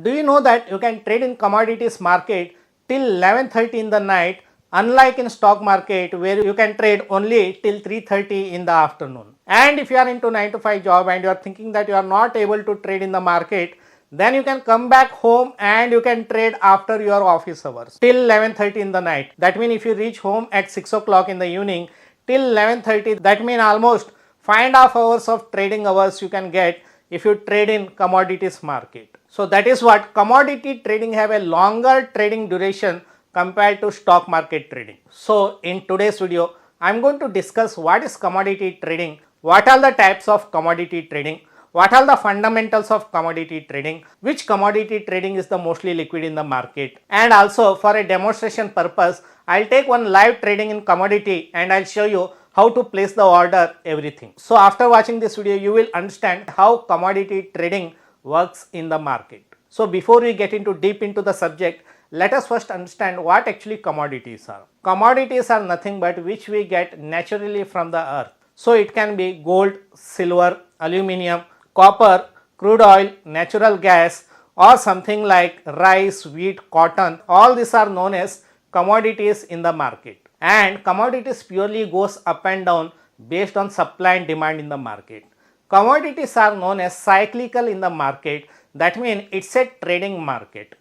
Do you know that you can trade in commodities market till 11:30 in the night, unlike in stock market where you can trade only till 3:30 in the afternoon. And if you are into 9 to 5 job and you are thinking that you are not able to trade in the market, then you can come back home and you can trade after your office hours till 11:30 in the night. That means if you reach home at 6 o'clock in the evening till 11:30, that means almost 5.5 hours of trading hours you can get if you trade in commodities market. So that is what commodity trading have a longer trading duration compared to stock market trading. So in today's video, I am going to discuss what is commodity trading, what are the types of commodity trading, what are the fundamentals of commodity trading, which commodity trading is the mostly liquid in the market, and also for a demonstration purpose, I'll take one live trading in commodity and I'll show you how to place the order, everything. So after watching this video, you will understand how commodity trading works in the market. So before we get into deep into the subject, let us first understand what actually commodities are. Commodities are nothing but which we get naturally from the earth. So it can be gold, silver, aluminum, copper, crude oil, natural gas, or something like rice, wheat, cotton. All these are known as commodities in the market. And commodities purely goes up and down based on supply and demand in the market. Commodities are known as cyclical in the market. That means it's a trading market.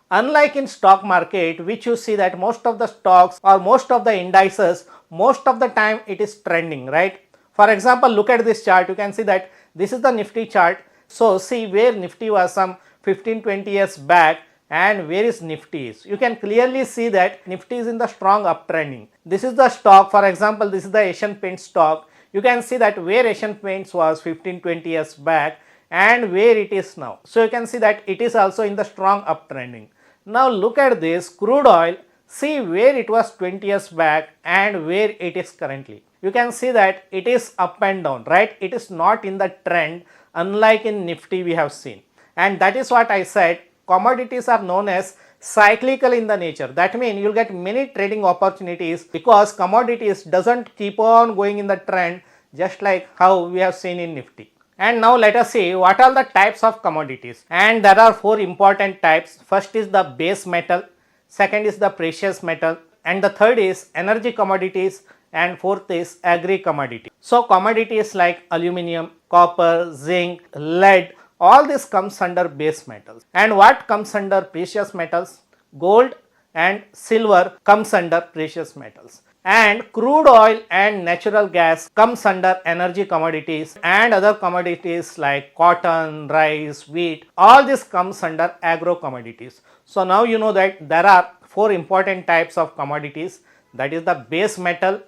Unlike in stock market, which you see that most of the stocks or most of the indices, most of the time it is trending, right? For example, look at this chart. You can see that this is the Nifty chart. So see where Nifty was some 15-20 years back and where is Nifty is. You can clearly see that Nifty is in the strong uptrending. This is the stock. For example, this is the Asian Paints stock. You can see that where Asian Paints was 15-20 years back and where it is now. So you can see that it is also in the strong uptrending. Now look at this crude oil, see where it was 20 years back and where it is currently. You can see that it is up and down, right? It is not in the trend unlike in Nifty we have seen. And that is what I said, commodities are known as cyclical in the nature. That means you will get many trading opportunities because commodities doesn't keep on going in the trend just like how we have seen in Nifty. And now let us see what are the types of commodities. And there are four important types. First is the base metal, second is the precious metal, and the third is energy commodities, and fourth is agri commodity. So commodities like aluminum, copper, zinc, lead, all this comes under base metals. And what comes under precious metals? Gold and silver comes under precious metals. And crude oil and natural gas comes under energy commodities, and other commodities like cotton, rice, wheat, all this comes under agro commodities. So now you know that there are four important types of commodities, that is the base metal,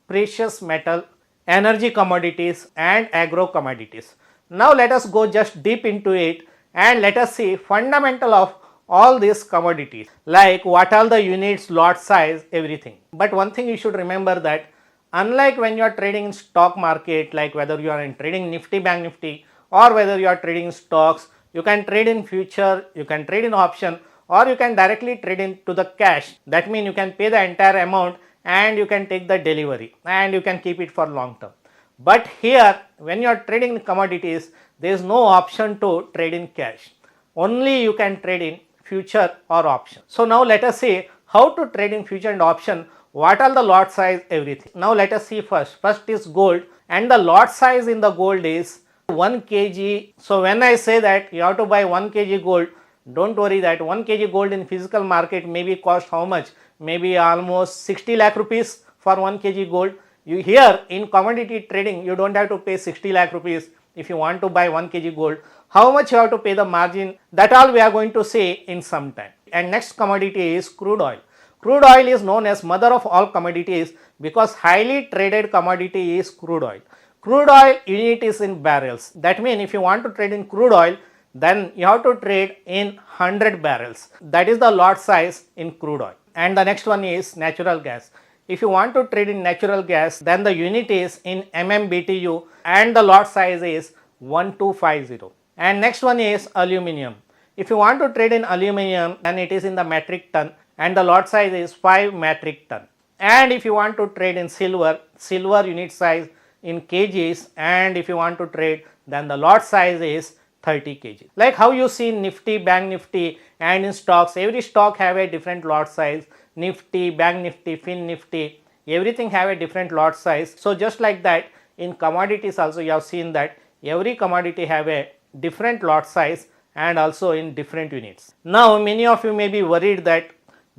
precious metal, energy commodities and agro commodities. Now let us go just deep into it and let us see fundamental of all these commodities, like what are the units, lot size, everything. But one thing you should remember that unlike when you are trading in stock market, like whether you are in trading Nifty, Bank Nifty, or whether you are trading stocks, you can trade in future, you can trade in option, or you can directly trade into the cash. That means you can pay the entire amount and you can take the delivery and you can keep it for long term. But here when you are trading in commodities, there is no option to trade in cash. Only you can trade in future or option. So now let us see how to trade in future and option, what are the lot size, everything. Now let us see first. First is gold, and the lot size in the gold is 1 kg. So when I say that you have to buy 1 kg gold, don't worry that 1 kg gold in physical market maybe cost how much? Maybe almost 60 lakh rupees for 1 kg gold. You here in commodity trading, you don't have to pay 60 lakh rupees if you want to buy 1 kg gold. How much you have to pay the margin, that all we are going to see in some time. And next commodity is crude oil. Crude oil is known as mother of all commodities because highly traded commodity is crude oil. Crude oil unit is in barrels. That means if you want to trade in crude oil, then you have to trade in 100 barrels. That is the lot size in crude oil. And the next one is natural gas. If you want to trade in natural gas, then the unit is in MMBTU and the lot size is 1250. And next one is aluminum. If you want to trade in aluminum, then it is in the metric ton and the lot size is 5 metric ton. And if you want to trade in silver, silver unit size in kgs, and if you want to trade, then the lot size is 30 kg. Like how you see Nifty, Bank Nifty and in stocks, every stock have a different lot size. Nifty, Bank Nifty, Fin Nifty, everything have a different lot size. So just like that in commodities also you have seen that every commodity have a different lot size and also in different units. Now many of you may be worried that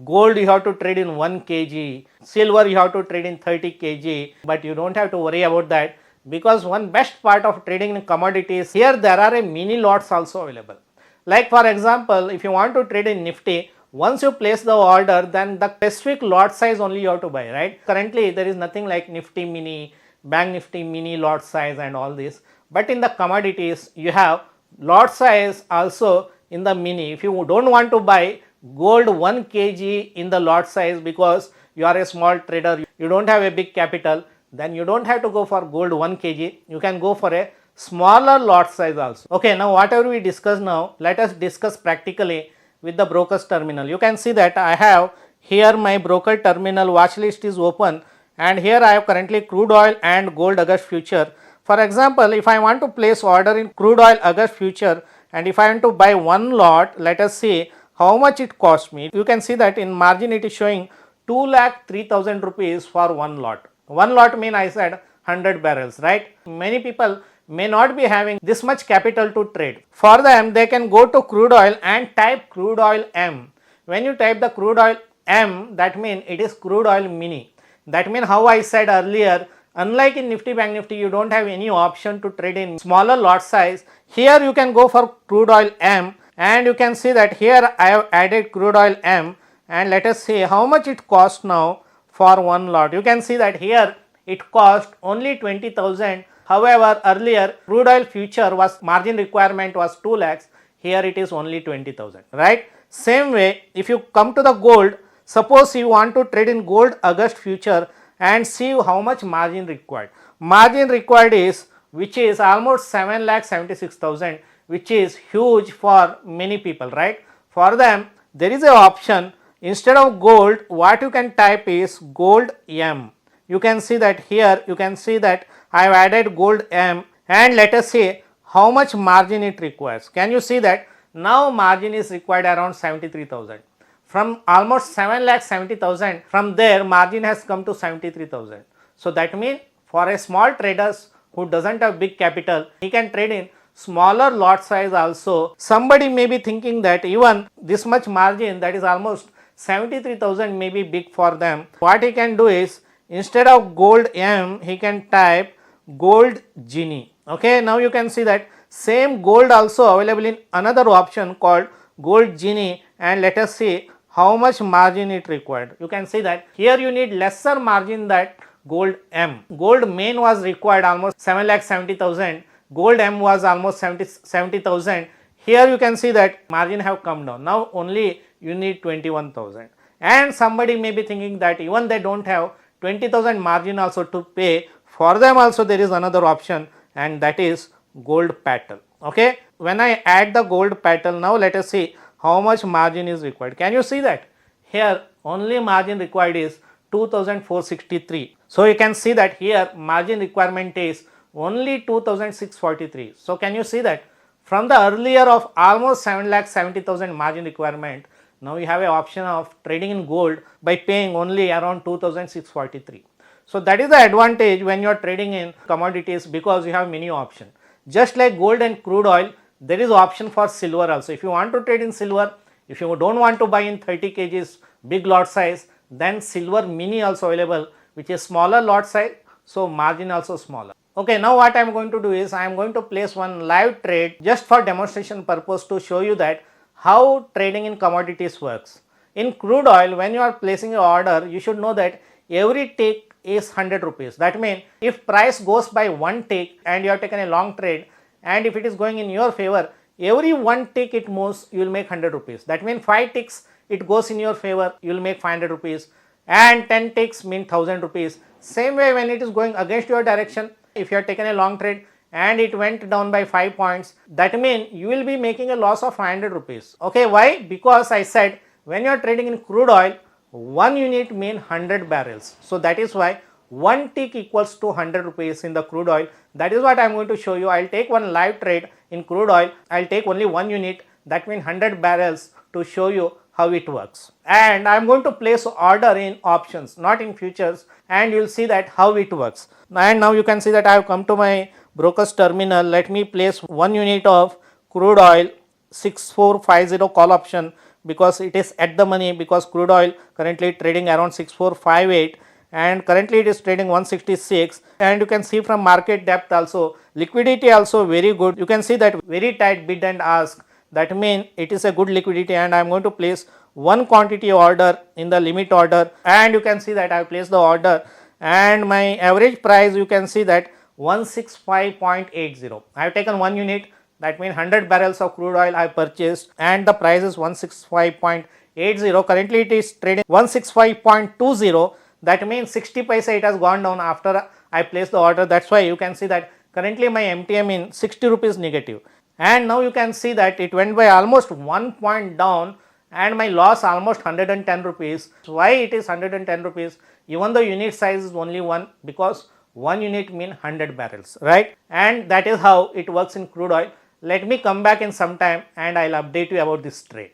gold you have to trade in 1 kg, silver you have to trade in 30 kg, but you don't have to worry about that, because one best part of trading in commodities, here there are a mini lots also available. Like for example, if you want to trade in Nifty, once you place the order, then the specific lot size only you have to buy, right? Currently there is nothing like Nifty mini, Bank Nifty mini lot size and all this, but in the commodities you have lot size also in the mini. If you don't want to buy gold 1 kg in the lot size because you are a small trader, you don't have a big capital, then you don't have to go for gold 1 kg, you can go for a smaller lot size also. Okay, now whatever we discuss now, let us discuss practically with the broker's terminal. You can see that I have here my broker terminal watch list is open, and here I have currently crude oil and gold August future. For example, if I want to place order in crude oil August future and if I want to buy one lot, let us see how much it cost me. You can see that in margin it is showing 2,03,000 rupees for one lot. One lot mean I said 100 barrels, right? Many people may not be having this much capital to trade. For them, they can go to crude oil and type crude oil M. When you type the crude oil M, that means it is crude oil mini. That means how I said earlier, unlike in Nifty, Bank Nifty, you don't have any option to trade in smaller lot size. Here you can go for crude oil M, and you can see that here I have added crude oil M, and let us see how much it costs now for one lot. You can see that here it cost only 20,000. However, earlier crude oil future was margin requirement was 2 lakhs. Here it is only 20,000, right? Same way, if you come to the gold, suppose you want to trade in gold August future and see how much margin required. Margin required is which is almost 7,76,000, which is huge for many people, right? For them, there is an option. Instead of gold, what you can type is gold M. You can see that here, you can see that I have added gold M, and let us see how much margin it requires. Can you see that now margin is required around 73,000. From almost 7,70,000, from there margin has come to 73,000. So that means for a small traders who doesn't have big capital, he can trade in smaller lot size also. Somebody may be thinking that even this much margin, that is almost 73,000, may be big for them. What he can do is, instead of gold M, he can type gold Genie. Okay, now you can see that same gold also available in another option called gold Genie, and let us see how much margin it required. You can see that here you need lesser margin than gold M. Gold main was required almost 7,70,000. Gold M was almost 70,000. Here you can see that margin have come down. Now only you need 21,000. And somebody may be thinking that even they don't have 20,000 margin also to pay. For them also there is another option, and that is gold petal. Okay. When I add the gold petal, now let us see how much margin is required. Can you see that? Here only margin required is 2,463. So you can see that here margin requirement is only 2,643. So can you see that from the earlier of almost 7,70,000 margin requirement, now you have an option of trading in gold by paying only around 2,643. So that is the advantage when you are trading in commodities, because you have many options. Just like gold and crude oil, there is option for silver also. If you want to trade in silver, if you don't want to buy in 30 kgs big lot size, then silver mini also available, which is smaller lot size, so margin also smaller. Okay, now what I am going to do is I am going to place one live trade just for demonstration purpose to show you that how trading in commodities works. In crude oil, when you are placing your order, you should know that every tick is 100 rupees. That means if price goes by one tick and you have taken a long trade, and if it is going in your favor, every one tick it moves, you will make 100 rupees. That means 5 ticks it goes in your favor, you will make 500 rupees, and 10 ticks mean 1000 rupees. Same way when it is going against your direction, if you have taken a long trade and it went down by 5 points, that means you will be making a loss of 500 rupees. Okay, why? Because I said when you are trading in crude oil, 1 unit mean 100 barrels. So that is why 1 tick equals to 100 rupees in the crude oil. That is what I am going to show you. I will take one live trade in crude oil. I will take only 1 unit, that means 100 barrels, to show you how it works. And I am going to place order in options, not in futures, and you will see that how it works. And now you can see that I have come to my broker's terminal. Let me place 1 unit of crude oil 6450 call option, because it is at the money, because crude oil currently trading around 6458 and currently it is trading 166. And you can see from market depth also, liquidity also very good. You can see that very tight bid and ask, that means it is a good liquidity. And I am going to place one quantity order in the limit order, and you can see that I have placed the order, and my average price you can see that 165.80. I have taken 1 unit, that means 100 barrels of crude oil I purchased, and the price is 165.80. Currently it is trading 165.20. That means 60 paisa it has gone down after I placed the order. That's why you can see that currently my MTM in 60 rupees negative. And now you can see that it went by almost 1 point down, and my loss almost 110 rupees. Why it is 110 rupees? Even the unit size is only 1, because 1 unit mean 100 barrels, right? And that is how it works in crude oil. Let me come back in some time and I will update you about this trade.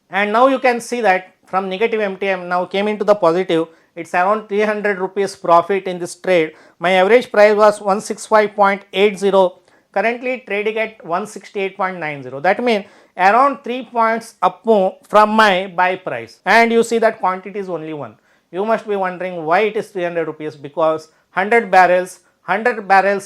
And now you can see that from negative MTM now came into the positive. It's around 300 rupees profit in this trade. My average price was 165.80. Currently trading at 168.90. That means around 3 points up from my buy price. And you see that quantity is only 1. You must be wondering why it is 300 rupees, because 100 barrels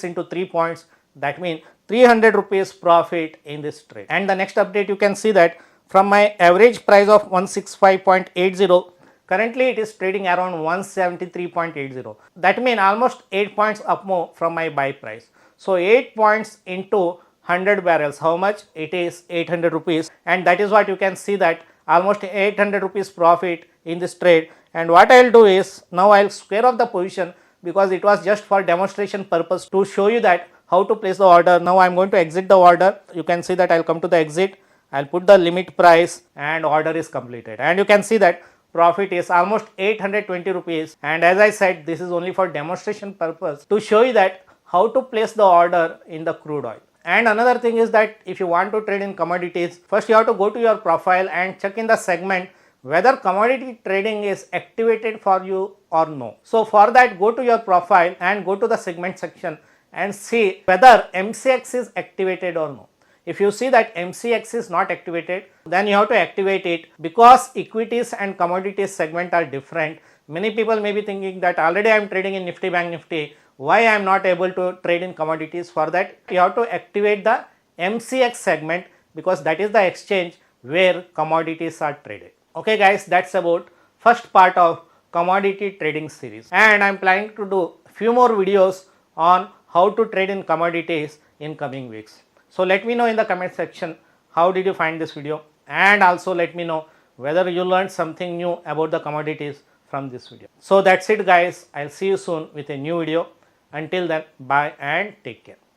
into 3 points, that means 300 rupees profit in this trade. And the next update you can see that from my average price of 165.80, currently it is trading around 173.80. That means almost 8 points up more from my buy price. So 8 points into 100 barrels, how much? It is 800 rupees, and that is what you can see that almost 800 rupees profit in this trade. And what I will do is, now I will square off the position, because it was just for demonstration purpose to show you that how to place the order. Now I am going to exit the order. You can see that I will come to the exit, I will put the limit price, and order is completed. And you can see that profit is almost 820 rupees. And as I said, this is only for demonstration purpose to show you that how to place the order in the crude oil. And another thing is that if you want to trade in commodities, first you have to go to your profile and check in the segment whether commodity trading is activated for you or no. So for that, go to your profile and go to the segment section and see whether MCX is activated or no. If you see that MCX is not activated, then you have to activate it, because equities and commodities segment are different. Many people may be thinking that already I am trading in Nifty Bank Nifty, why I am not able to trade in commodities? For that you have to activate the MCX segment, because that is the exchange where commodities are traded. Okay guys, that's about first part of commodity trading series, and I am planning to do few more videos on how to trade in commodities in coming weeks. So let me know in the comment section how did you find this video, and also let me know whether you learned something new about the commodities from this video. So that's it guys, I'll see you soon with a new video. Until then, bye and take care.